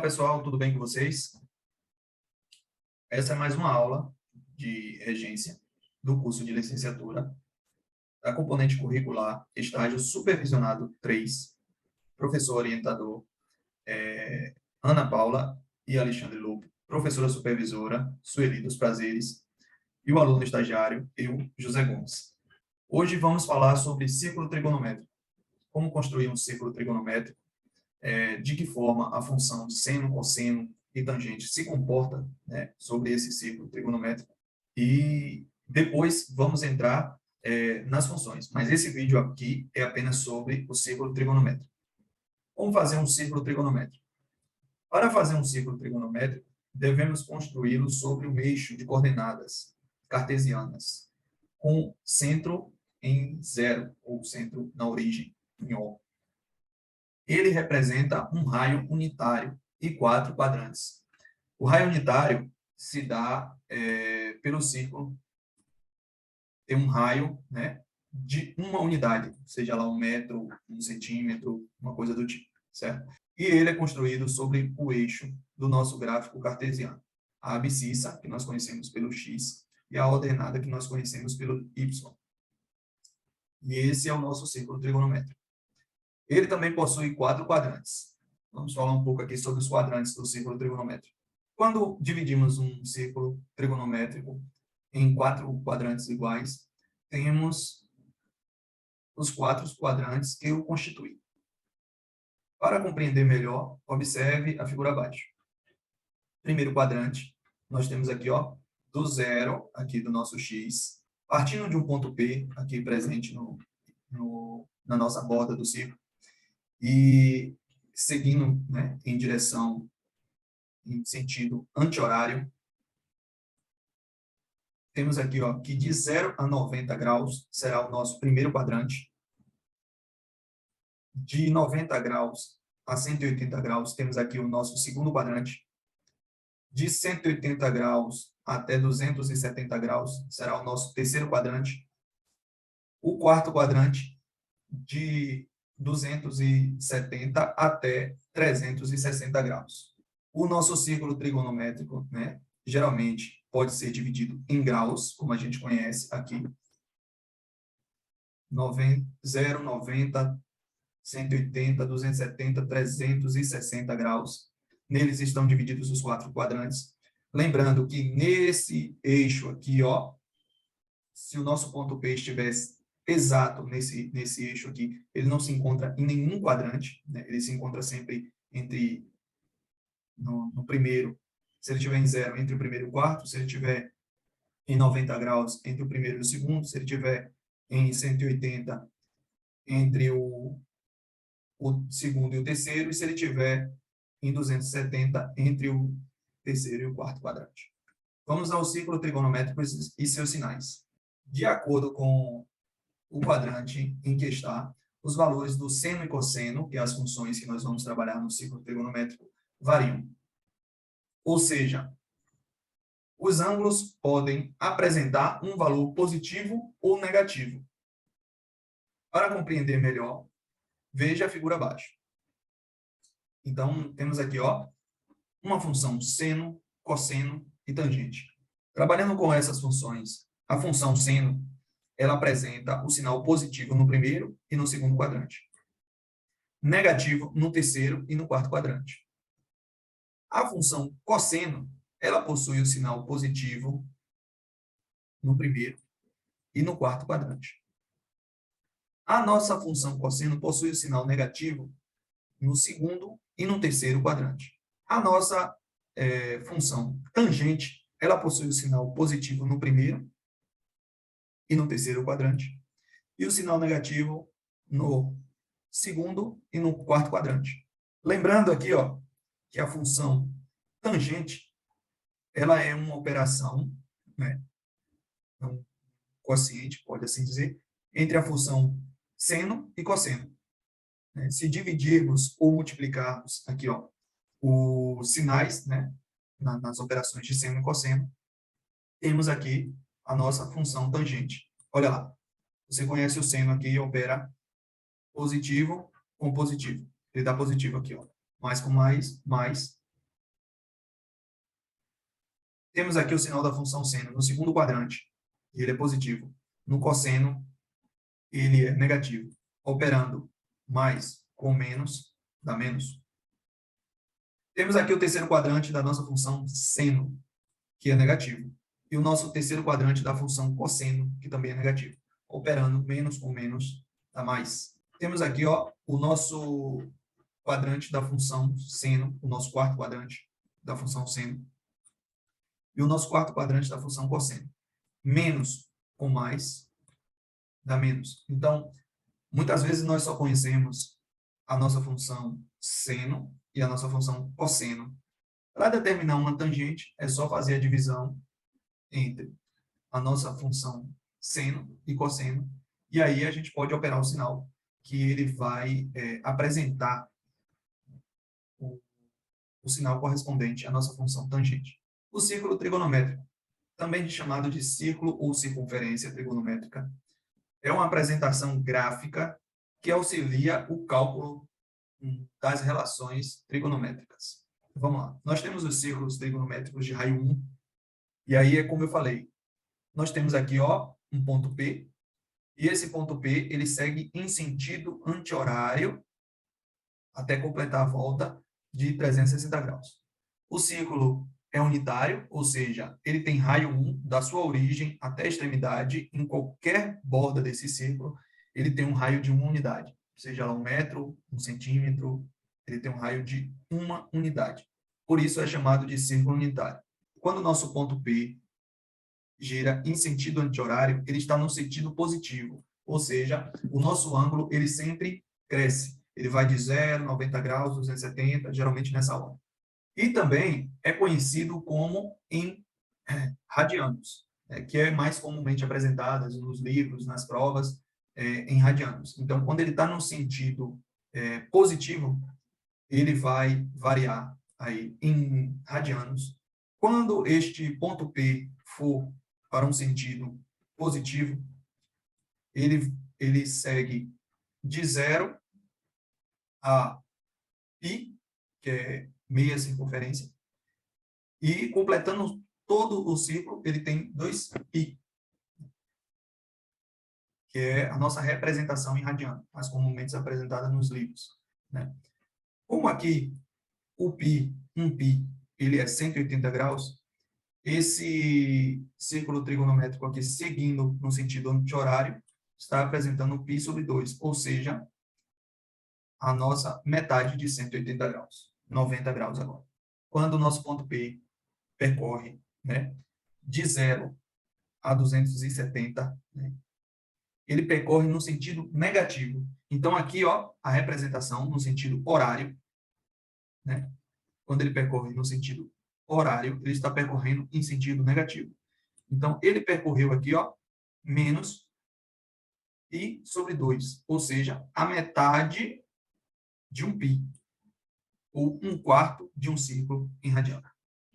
pessoal, tudo bem com vocês? Essa é mais uma aula de regência do curso de licenciatura da componente curricular, estágio supervisionado 3, professor orientador Ana Paula e Alexandre Lobo, professora supervisora Sueli dos Prazeres e o aluno estagiário, eu, José Gomes. Hoje vamos falar sobre círculo trigonométrico, como construir um círculo trigonométrico, de que forma a função de seno, cosseno e tangente se comporta, né, sobre esse círculo trigonométrico, e depois vamos entrar nas funções. Mas esse vídeo aqui é apenas sobre o círculo trigonométrico. Como fazer um círculo trigonométrico? Para fazer um círculo trigonométrico, devemos construí-lo sobre um eixo de coordenadas cartesianas, com centro em zero, ou centro na origem, em O. Ele representa um raio unitário e 4 quadrantes. O raio unitário se dá pelo círculo, tem um raio, né, de uma unidade, seja lá 1 metro, 1 centímetro, uma coisa do tipo, certo? E ele é construído sobre o eixo do nosso gráfico cartesiano. A abscissa, que nós conhecemos pelo x, e a ordenada, que nós conhecemos pelo y. E esse é o nosso círculo trigonométrico. Ele também possui 4 quadrantes. Vamos falar um pouco aqui sobre os quadrantes do círculo trigonométrico. Quando dividimos um círculo trigonométrico em 4 quadrantes iguais, temos os 4 quadrantes que o constituem. Para compreender melhor, observe a figura abaixo. Primeiro quadrante, nós temos aqui, ó, do zero, aqui do nosso x, partindo de um ponto P, aqui presente na nossa borda do círculo, e seguindo, né, em direção, em sentido anti-horário, temos aqui, ó, que de 0 a 90 graus será o nosso primeiro quadrante. De 90 graus a 180 graus, temos aqui o nosso segundo quadrante. De 180 graus até 270 graus será o nosso terceiro quadrante. O quarto quadrante, de 270 até 360 graus. O nosso círculo trigonométrico, né, geralmente pode ser dividido em graus, como a gente conhece aqui. 0, 90, 180, 270, 360 graus. Neles estão divididos os 4 quadrantes. Lembrando que nesse eixo aqui, ó, se o nosso ponto P estivesse exato nesse eixo aqui, ele não se encontra em nenhum quadrante, né? Ele se encontra sempre entre no primeiro, se ele estiver em 0, entre o primeiro e o quarto, se ele estiver em 90 graus, entre o primeiro e o segundo, se ele estiver em 180, entre o segundo e o terceiro, e se ele estiver em 270, entre o terceiro e o quarto quadrante. Vamos ao círculo trigonométrico e seus sinais. De acordo com o quadrante em que está, os valores do seno e cosseno, que é as funções que nós vamos trabalhar no círculo trigonométrico, variam. Ou seja, os ângulos podem apresentar um valor positivo ou negativo. Para compreender melhor, veja a figura abaixo. Então, temos aqui, ó, uma função seno, cosseno e tangente. Trabalhando com essas funções, a função seno, ela apresenta o sinal positivo no primeiro e no segundo quadrante. Negativo no terceiro e no quarto quadrante. A função cosseno, ela possui o sinal positivo no primeiro e no quarto quadrante. A nossa função cosseno possui o sinal negativo no segundo e no terceiro quadrante. A nossa função tangente, ela possui o sinal positivo no primeiro e no terceiro quadrante, e o sinal negativo no segundo e no quarto quadrante. Lembrando aqui, ó, que a função tangente, ela é uma operação, né, um quociente, pode assim dizer, entre a função seno e cosseno. Se dividirmos ou multiplicarmos aqui, ó, os sinais, né, nas operações de seno e cosseno, temos aqui a nossa função tangente. Olha lá, você conhece o seno aqui, opera positivo com positivo. Ele dá positivo aqui, ó. Mais com mais, mais. Temos aqui o sinal da função seno no segundo quadrante, ele é positivo. No cosseno, ele é negativo. Operando mais com menos, dá menos. Temos aqui o terceiro quadrante da nossa função seno, que é negativo. E o nosso terceiro quadrante da função cosseno, que também é negativo. Operando menos com menos, dá mais. Temos aqui o nosso quadrante da função seno, o nosso quarto quadrante da função seno, e o nosso quarto quadrante da função cosseno. Menos com mais, dá menos. Então, muitas vezes nós só conhecemos a nossa função seno e a nossa função cosseno. Para determinar uma tangente, é só fazer a divisão entre a nossa função seno e cosseno, e aí a gente pode operar o sinal, que ele vai apresentar o sinal correspondente à nossa função tangente. O círculo trigonométrico, também chamado de círculo ou circunferência trigonométrica, é uma apresentação gráfica que auxilia o cálculo das relações trigonométricas. Vamos lá. Nós temos os círculos trigonométricos de raio 1, e aí é como eu falei, nós temos aqui um ponto P, e esse ponto P ele segue em sentido anti-horário até completar a volta de 360 graus. O círculo é unitário, ou seja, ele tem raio 1 da sua origem até a extremidade, em qualquer borda desse círculo, ele tem um raio de 1 unidade, seja lá 1 metro, 1 centímetro, ele tem um raio de 1 unidade. Por isso é chamado de círculo unitário. Quando o nosso ponto P gira em sentido anti-horário, ele está no sentido positivo, ou seja, o nosso ângulo ele sempre cresce. Ele vai de 0, 90 graus, 270, geralmente nessa hora. E também é conhecido como em radianos, que é mais comumente apresentadas nos livros, nas provas, em radianos. Então, quando ele está no sentido positivo, ele vai variar aí em radianos. Quando este ponto P for para um sentido positivo, ele segue de 0 a π, que é meia circunferência, e completando todo o círculo, ele tem 2π, que é a nossa representação em radiano, mais comumente apresentada nos livros, né? Como aqui o π, 1π, ele é 180 graus, esse círculo trigonométrico aqui, seguindo no sentido anti-horário, está apresentando π sobre 2, ou seja, a nossa metade de 180 graus, 90 graus agora. Quando o nosso ponto P percorre, né, de 0 a 270, né, ele percorre no sentido negativo. Então, aqui, a representação no sentido horário, né, quando ele percorre no sentido horário, ele está percorrendo em sentido negativo. Então, ele percorreu aqui, menos π sobre 2, ou seja, a metade de um π, ou 1/4 de um círculo em radiano.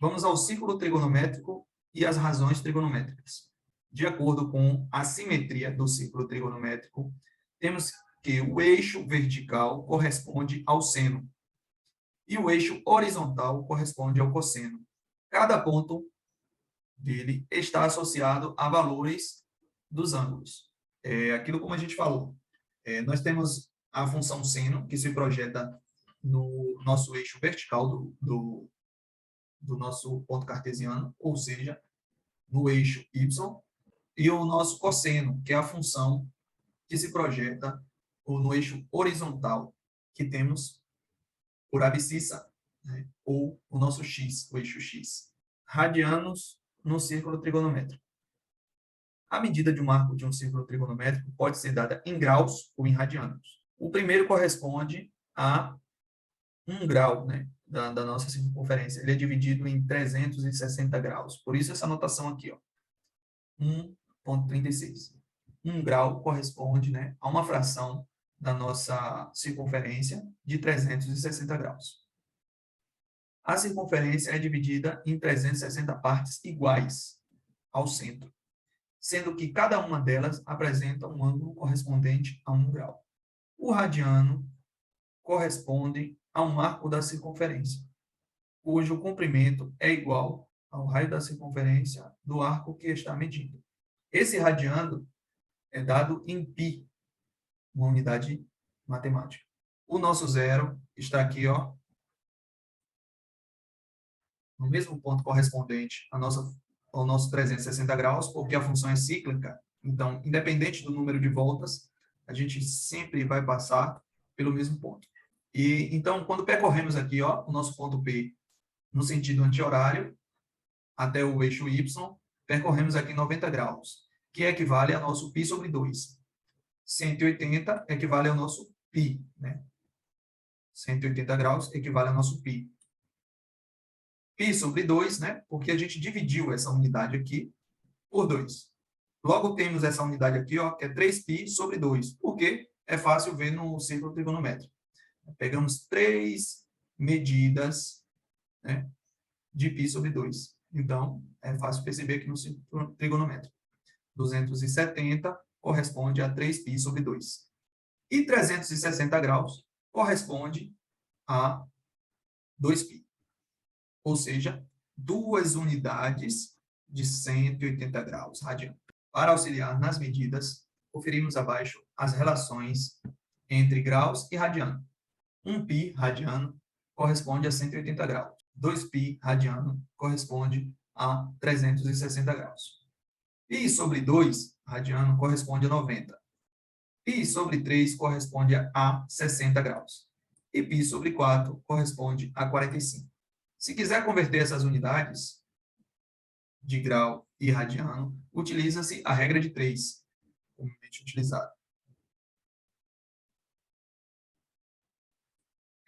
Vamos ao círculo trigonométrico e as razões trigonométricas. De acordo com a simetria do círculo trigonométrico, temos que o eixo vertical corresponde ao seno e o eixo horizontal corresponde ao cosseno. Cada ponto dele está associado a valores dos ângulos. Aquilo como a gente falou. Nós temos a função seno, que se projeta no nosso eixo vertical do nosso ponto cartesiano, ou seja, no eixo y, e o nosso cosseno, que é a função que se projeta no eixo horizontal, que temos por abscissa, né, ou o nosso x, o eixo x. Radianos no círculo trigonométrico. A medida de um arco de um círculo trigonométrico pode ser dada em graus ou em radianos. O primeiro corresponde a 1 grau, né, da nossa circunferência. Ele é dividido em 360 graus. Por isso essa notação aqui, 1,36. 1 grau corresponde, né, a uma fração da nossa circunferência de 360 graus. A circunferência é dividida em 360 partes iguais ao centro, sendo que cada uma delas apresenta um ângulo correspondente a 1 grau. O radiano corresponde a um arco da circunferência, cujo comprimento é igual ao raio da circunferência do arco que está medindo. Esse radiano é dado em π, uma unidade matemática. O nosso zero está aqui, ó, no mesmo ponto correspondente ao nosso 360 graus, porque a função é cíclica. Então, independente do número de voltas, a gente sempre vai passar pelo mesmo ponto. E então, quando percorremos aqui, ó, o nosso ponto P no sentido anti-horário até o eixo Y, percorremos aqui 90 graus, que equivale ao nosso π sobre 2. 180 equivale ao nosso π, né? 180 graus equivale ao nosso π. Π sobre 2, né? Porque a gente dividiu essa unidade aqui por 2. Logo, temos essa unidade aqui, ó, que é 3π sobre 2, porque é fácil ver no círculo trigonométrico. Pegamos 3 medidas, né, de π sobre 2. Então, é fácil perceber aqui no círculo trigonométrico. 270 corresponde a 3π sobre 2. E 360 graus corresponde a 2π. Ou seja, 2 unidades de 180 graus radiano. Para auxiliar nas medidas, conferimos abaixo as relações entre graus e radiano. 1π radiano corresponde a 180 graus. 2π radiano corresponde a 360 graus. Π sobre 2 radiano corresponde a 90. Π sobre 3 corresponde a 60 graus. E π sobre 4 corresponde a 45. Se quiser converter essas unidades de grau e radiano, utiliza-se a regra de 3, comumente utilizada.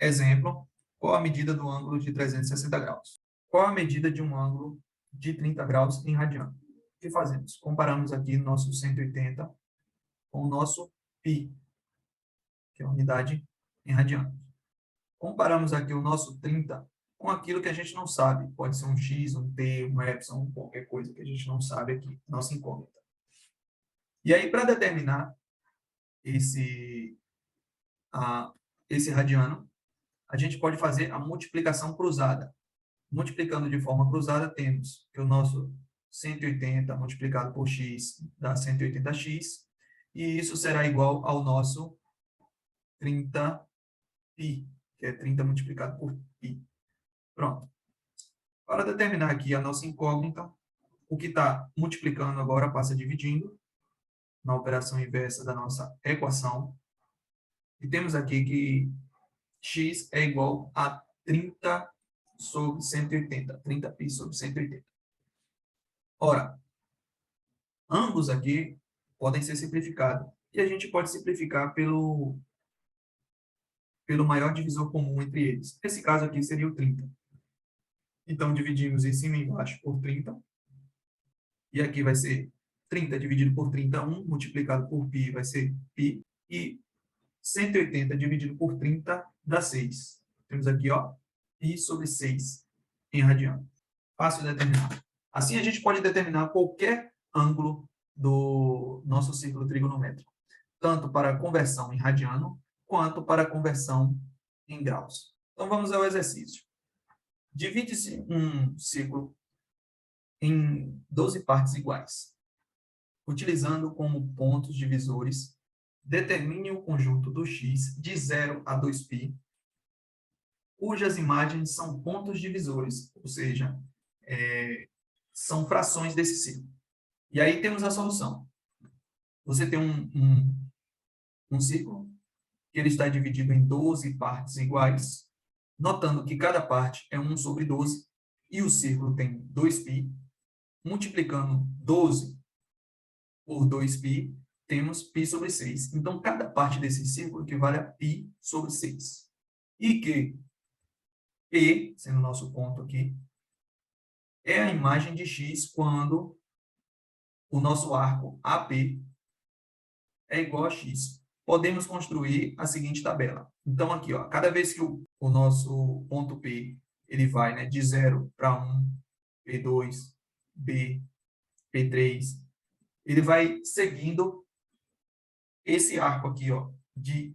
Exemplo, qual a medida do ângulo de 360 graus? Qual a medida de um ângulo de 30 graus em radiano? O que fazemos? Comparamos aqui nosso 180 com o nosso π, que é a unidade em radiano. Comparamos aqui o nosso 30 com aquilo que a gente não sabe. Pode ser um x, um t, um epsilon, qualquer coisa que a gente não sabe aqui, nossa incógnita. E aí, para determinar esse radiano, a gente pode fazer a multiplicação cruzada. Multiplicando de forma cruzada, temos que o nosso 180 multiplicado por x dá 180x, e isso será igual ao nosso 30π, que é 30 multiplicado por π. Pronto. Para determinar aqui a nossa incógnita, o que está multiplicando agora passa dividindo, na operação inversa da nossa equação. E temos aqui que x é igual a 30 sobre 180, 30π sobre 180. Ora, ambos aqui podem ser simplificados. E a gente pode simplificar pelo maior divisor comum entre eles. Nesse caso aqui seria o 30. Então, dividimos em cima e embaixo por 30. E aqui vai ser 30 dividido por 31, multiplicado por π vai ser π. E 180 dividido por 30 dá 6. Temos aqui, ó, π sobre 6 em radiano. Fácil de determinar. Assim, a gente pode determinar qualquer ângulo do nosso círculo trigonométrico, tanto para a conversão em radiano, quanto para a conversão em graus. Então, vamos ao exercício. Divide-se um círculo em 12 partes iguais. Utilizando como pontos divisores, determine o conjunto do x de 0 a 2π, cujas imagens são pontos divisores, ou seja, são frações desse círculo. E aí temos a solução. Você tem um círculo que ele está dividido em 12 partes iguais, notando que cada parte é 1 sobre 12, e o círculo tem 2π. Multiplicando 12 por 2π, temos π sobre 6. Então, cada parte desse círculo equivale a π sobre 6. E que P, sendo o nosso ponto aqui, é a imagem de x quando o nosso arco AP é igual a x. Podemos construir a seguinte tabela. Então, aqui, ó, cada vez que o nosso ponto P ele vai, né, de 0 para 1, P2, B, P3, ele vai seguindo esse arco aqui, ó, de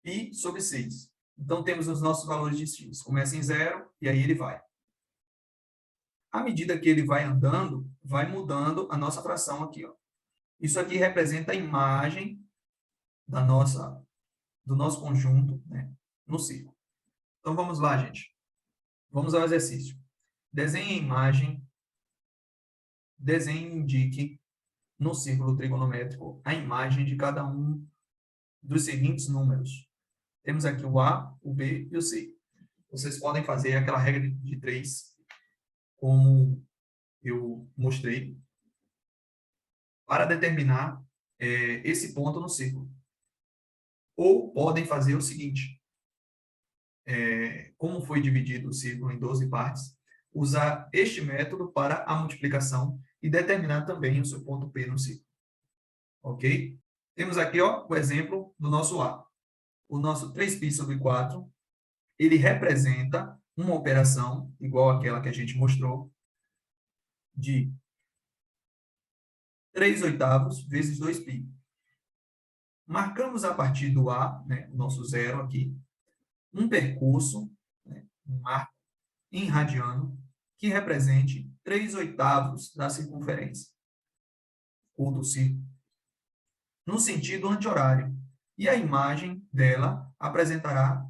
π sobre 6. Então, temos os nossos valores de x. Começa em 0 e aí ele vai. À medida que ele vai andando, vai mudando a nossa fração aqui, ó. Isso aqui representa a imagem do nosso conjunto, né, no círculo. Então, vamos lá, gente. Vamos ao exercício. Desenhe a imagem, desenhe e indique no círculo trigonométrico a imagem de cada um dos seguintes números. Temos aqui o A, o B e o C. Vocês podem fazer aquela regra de 3, como eu mostrei, para determinar esse ponto no círculo. Ou podem fazer o seguinte, como foi dividido o círculo em 12 partes, usar este método para a multiplicação e determinar também o seu ponto P no círculo. Ok? Temos aqui, ó, o exemplo do nosso A. O nosso 3π sobre 4, ele representa uma operação, igual àquela que a gente mostrou, de 3/8 vezes 2π. Marcamos a partir do A, né, o nosso zero aqui, um percurso, né, um arco em radiano, que represente 3/8 da circunferência, ou do círculo, no sentido anti-horário. E a imagem dela apresentará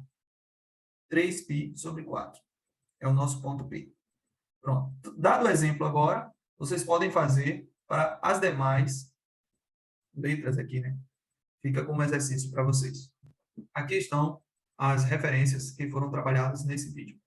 3π sobre 4. É o nosso ponto P. Pronto. Dado o exemplo agora, vocês podem fazer para as demais letras aqui, né? Fica como exercício para vocês. Aqui estão as referências que foram trabalhadas nesse vídeo.